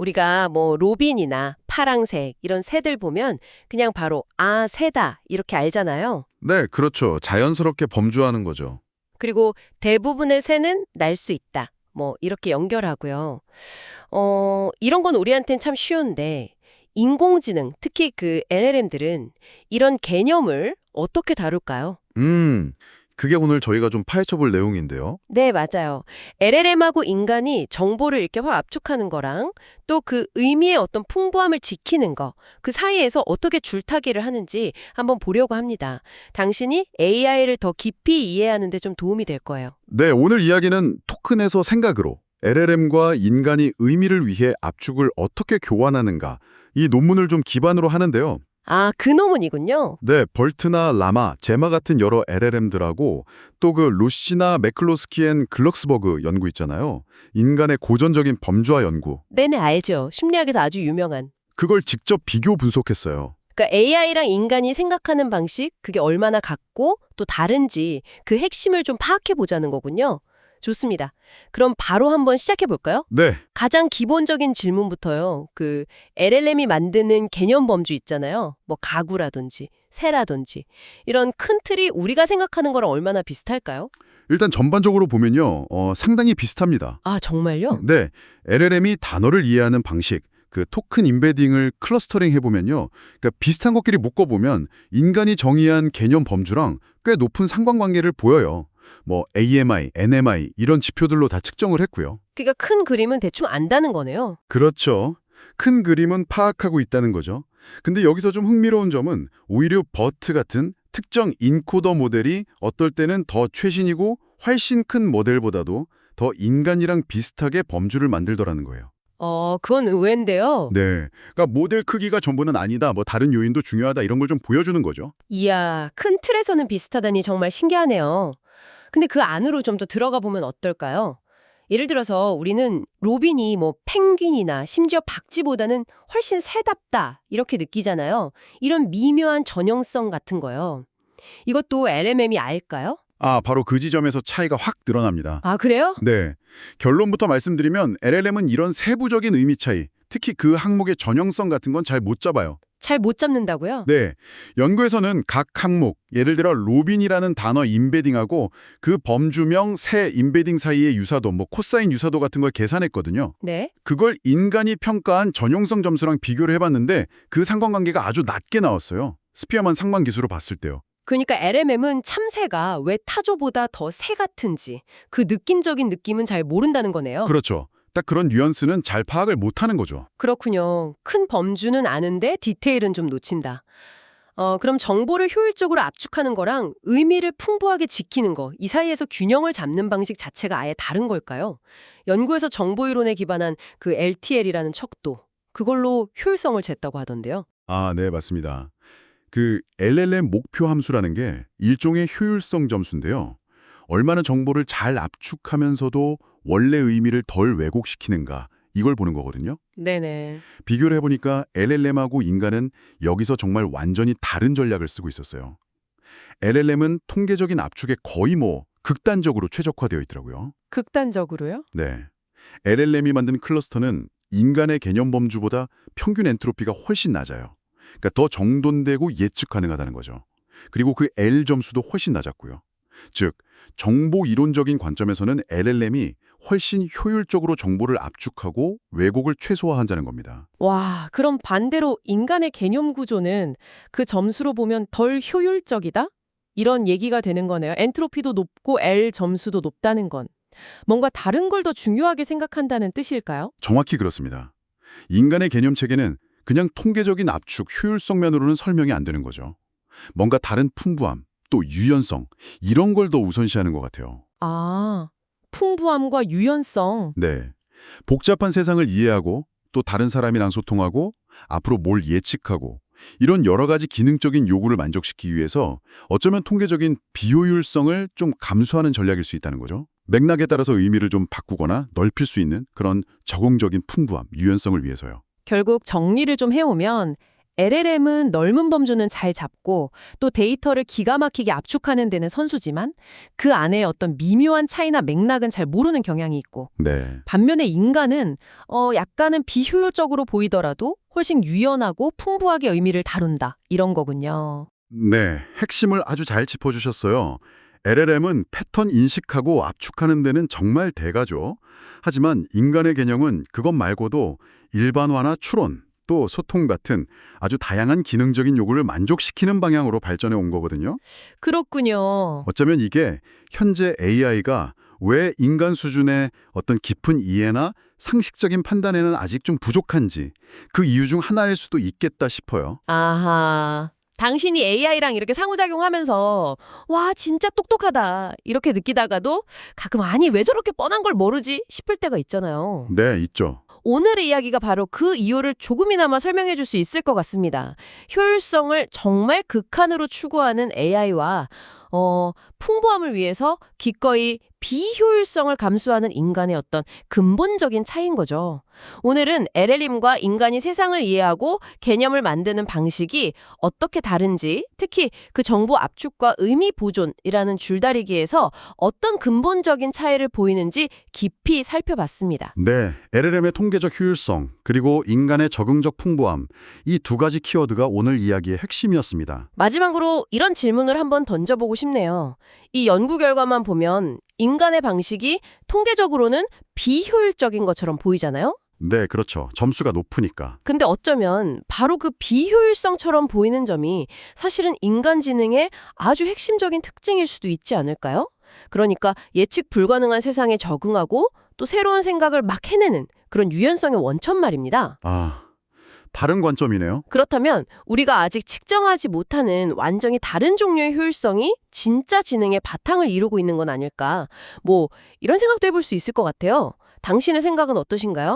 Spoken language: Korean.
우리가 뭐 로빈이나 파랑색 이런 새들 보면 그냥 바로 아, 새다 이렇게 알잖아요. 네, 그렇죠. 자연스럽게 범주하는 거죠. 그리고 대부분의 새는 날 수 있다. 뭐 이렇게 연결하고요. 이런 건 우리한텐 참 쉬운데 인공지능, 특히 그 LLM들은 이런 개념을 어떻게 다룰까요? 그게 오늘 저희가 좀 파헤쳐 볼 내용인데요. 네, 맞아요. LLM하고 인간이 정보를 이렇게 확 압축하는 거랑 또 그 의미의 어떤 풍부함을 지키는 거, 그 사이에서 어떻게 줄타기를 하는지 한번 보려고 합니다. 당신이 AI를 더 깊이 이해하는 데 좀 도움이 될 거예요. 네, 오늘 이야기는 토큰에서 생각으로 LLM과 인간이 의미를 위해 압축을 어떻게 교환하는가, 이 논문을 좀 기반으로 하는데요. 아, 그 논문이군요. 네, 벌트나 라마, 제마 같은 여러 LLM들하고 또 그 루시나 매클로스키 앤 글럭스버그 연구 있잖아요. 인간의 고전적인 범주화 연구. 네네, 알죠. 심리학에서 아주 유명한. 그걸 직접 비교 분석했어요. 그러니까 AI랑 인간이 생각하는 방식, 그게 얼마나 같고 또 다른지 그 핵심을 좀 파악해 보자는 거군요. 좋습니다. 그럼 바로 한번 시작해 볼까요? 네, 가장 기본적인 질문부터요. 그 LLM이 만드는 개념 범주 있잖아요. 뭐 가구라든지 새라든지 이런 큰 틀이 우리가 생각하는 거랑 얼마나 비슷할까요? 일단 전반적으로 보면요. 상당히 비슷합니다. 아, 정말요? 네, LLM이 단어를 이해하는 방식, 그 토큰 임베딩을 클러스터링 해보면요. 그러니까 비슷한 것끼리 묶어보면 인간이 정의한 개념 범주랑 꽤 높은 상관관계를 보여요. 뭐 AMI, NMI 이런 지표들로 다 측정을 했고요. 그러니까 큰 그림은 대충 안다는 거네요. 그렇죠. 큰 그림은 파악하고 있다는 거죠. 근데 여기서 좀 흥미로운 점은 오히려 버트 같은 특정 인코더 모델이 어떨 때는 더 최신이고 훨씬 큰 모델보다도 더 인간이랑 비슷하게 범주를 만들더라는 거예요. 그건 의외인데요. 네. 그러니까 모델 크기가 전부는 아니다. 뭐 다른 요인도 중요하다. 이런 걸 좀 보여주는 거죠. 이야, 큰 틀에서는 비슷하다니 정말 신기하네요. 근데 그 안으로 좀 더 들어가 보면 어떨까요? 예를 들어서 우리는 로빈이 뭐 펭귄이나 심지어 박쥐보다는 훨씬 새답다 이렇게 느끼잖아요. 이런 미묘한 전형성 같은 거요. 이것도 LMM이 알까요? 아, 바로 그 지점에서 차이가 확 드러납니다. 아, 그래요? 네. 결론부터 말씀드리면 LLM은 이런 세부적인 의미 차이, 특히 그 항목의 전형성 같은 건 잘 못 잡아요. 잘 못 잡는다고요? 네. 연구에서는 각 항목, 예를 들어 로빈이라는 단어 임베딩하고 그 범주명 새 임베딩 사이의 유사도, 뭐 코사인 유사도 같은 걸 계산했거든요. 네. 그걸 인간이 평가한 전용성 점수랑 비교를 해봤는데 그 상관관계가 아주 낮게 나왔어요. 스피어만 상관 기수로 봤을 때요. 그러니까 LMM은 참새가 왜 타조보다 더 새 같은지 그 느낌적인 느낌은 잘 모른다는 거네요. 그렇죠. 딱 그런 뉘앙스는 잘 파악을 못하는 거죠. 그렇군요. 큰 범주는 아는데 디테일은 좀 놓친다. 그럼 정보를 효율적으로 압축하는 거랑 의미를 풍부하게 지키는 거, 이 사이에서 균형을 잡는 방식 자체가 아예 다른 걸까요? 연구에서 정보 이론에 기반한 그 LTL이라는 척도, 그걸로 효율성을 쟀다고 하던데요. 아, 네, 맞습니다. 그 LLM 목표 함수라는 게 일종의 효율성 점수인데요. 얼마나 정보를 잘 압축하면서도 원래 의미를 덜 왜곡시키는가, 이걸 보는 거거든요. 네네. 비교를 해보니까 LLM하고 인간은 여기서 정말 완전히 다른 전략을 쓰고 있었어요. LLM은 통계적인 압축에 거의 극단적으로 최적화되어 있더라고요. 극단적으로요? 네. LLM이 만든 클러스터는 인간의 개념 범주보다 평균 엔트로피가 훨씬 낮아요. 그러니까 더 정돈되고 예측 가능하다는 거죠. 그리고 그 L 점수도 훨씬 낮았고요. 즉, 정보 이론적인 관점에서는 LLM이 훨씬 효율적으로 정보를 압축하고 왜곡을 최소화한다는 겁니다. 와, 그럼 반대로 인간의 개념 구조는 그 점수로 보면 덜 효율적이다? 이런 얘기가 되는 거네요. 엔트로피도 높고 L 점수도 높다는 건. 뭔가 다른 걸 더 중요하게 생각한다는 뜻일까요? 정확히 그렇습니다. 인간의 개념 체계는 그냥 통계적인 압축, 효율성 면으로는 설명이 안 되는 거죠. 뭔가 다른 풍부함, 또 유연성, 이런 걸 더 우선시하는 것 같아요. 아, 풍부함과 유연성. 네. 복잡한 세상을 이해하고 또 다른 사람이랑 소통하고 앞으로 뭘 예측하고 이런 여러 가지 기능적인 요구를 만족시키기 위해서 어쩌면 통계적인 비효율성을 좀 감수하는 전략일 수 있다는 거죠. 맥락에 따라서 의미를 좀 바꾸거나 넓힐 수 있는 그런 적응적인 풍부함, 유연성을 위해서요. 결국 정리를 좀 해오면 LLM은 넓은 범주는 잘 잡고 또 데이터를 기가 막히게 압축하는 데는 선수지만 그 안에 어떤 미묘한 차이나 맥락은 잘 모르는 경향이 있고 네. 반면에 인간은 약간은 비효율적으로 보이더라도 훨씬 유연하고 풍부하게 의미를 다룬다. 이런 거군요. 네, 핵심을 아주 잘 짚어주셨어요. LLM은 패턴 인식하고 압축하는 데는 정말 대가죠. 하지만 인간의 개념은 그것 말고도 일반화나 추론, 또 소통 같은 아주 다양한 기능적인 요구를 만족시키는 방향으로 발전해 온 거거든요. 그렇군요. 어쩌면 이게 현재 AI가 왜 인간 수준의 어떤 깊은 이해나 상식적인 판단에는 아직 좀 부족한지 그 이유 중 하나일 수도 있겠다 싶어요. 아하. 당신이 AI랑 이렇게 상호작용하면서 와 진짜 똑똑하다 이렇게 느끼다가도 가끔 아니 왜 저렇게 뻔한 걸 모르지 싶을 때가 있잖아요. 네, 있죠. 오늘의 이야기가 바로 그 이유를 조금이나마 설명해 줄 수 있을 것 같습니다. 효율성을 정말 극한으로 추구하는 AI와 풍부함을 위해서 기꺼이 비효율성을 감수하는 인간의 어떤 근본적인 차이인 거죠. 오늘은 LLM과 인간이 세상을 이해하고 개념을 만드는 방식이 어떻게 다른지, 특히 그 정보 압축과 의미 보존이라는 줄다리기에서 어떤 근본적인 차이를 보이는지 깊이 살펴봤습니다. 네, LLM의 통계적 효율성, 그리고 인간의 적응적 풍부함, 이 두 가지 키워드가 오늘 이야기의 핵심이었습니다. 마지막으로 이런 질문을 한번 던져보고 싶네요. 이 연구 결과만 보면 인간의 방식이 통계적으로는 비효율적인 것처럼 보이잖아요? 네, 그렇죠. 점수가 높으니까. 근데 어쩌면 바로 그 비효율성처럼 보이는 점이 사실은 인간 지능의 아주 핵심적인 특징일 수도 있지 않을까요? 그러니까 예측 불가능한 세상에 적응하고 또 새로운 생각을 막 해내는 그런 유연성의 원천 말입니다. 아, 다른 관점이네요. 그렇다면 우리가 아직 측정하지 못하는 완전히 다른 종류의 효율성이 진짜 지능의 바탕을 이루고 있는 건 아닐까? 이런 생각도 해볼 수 있을 것 같아요. 당신의 생각은 어떠신가요?